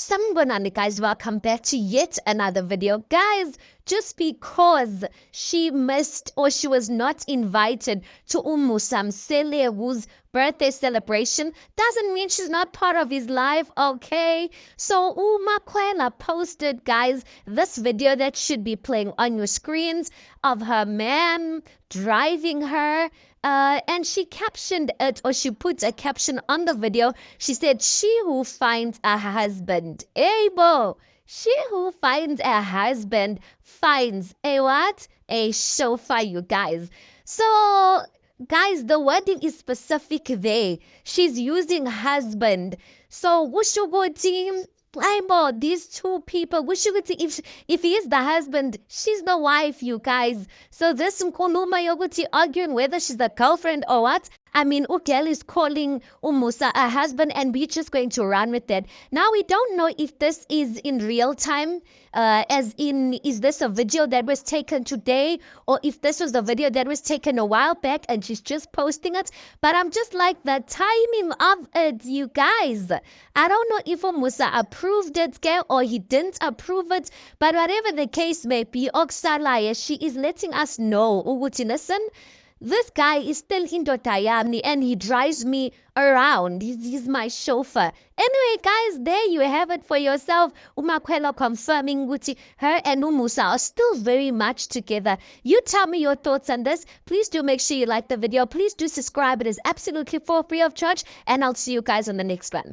Sanibonani guys, welcome back to yet another video. Guys, just because she missed or she was not invited to Samke birthday celebration doesn't mean she's not part of his life, okay? So Khwela posted, guys, this video that should be playing on your screens of her man driving her, and she captioned it, or she put a caption on the video. She said, "She who finds a husband able, she who finds a husband finds a what? A chauffeur, you guys." So guys, the wording is specific there. She's using husband. So Wushugo Aibo, these two people, if he is the husband, she's the wife, you guys. So this Nkuluma Yoguti arguing whether she's the girlfriend or what. I mean, Ugel is calling Umusa a husband, and we're just going to run with that. Now, we don't know if this is in real time, as in, is this a video that was taken today, or if this was a video that was taken a while back and she's just posting it. But I'm just like, the timing of it, you guys. I don't know if Umusa approved it, or he didn't approve it, but whatever the case may be, Oksalaye, she is letting us know, Uguti, listen, this guy is still Indotayamni and he drives me around. He's my chauffeur. Anyway, guys, there you have it for yourself. Khwela confirming Guti, her and Umusa are still very much together. You tell me your thoughts on this. Please do make sure you like the video. Please do subscribe. It is absolutely for free of charge. And I'll see you guys on the next one.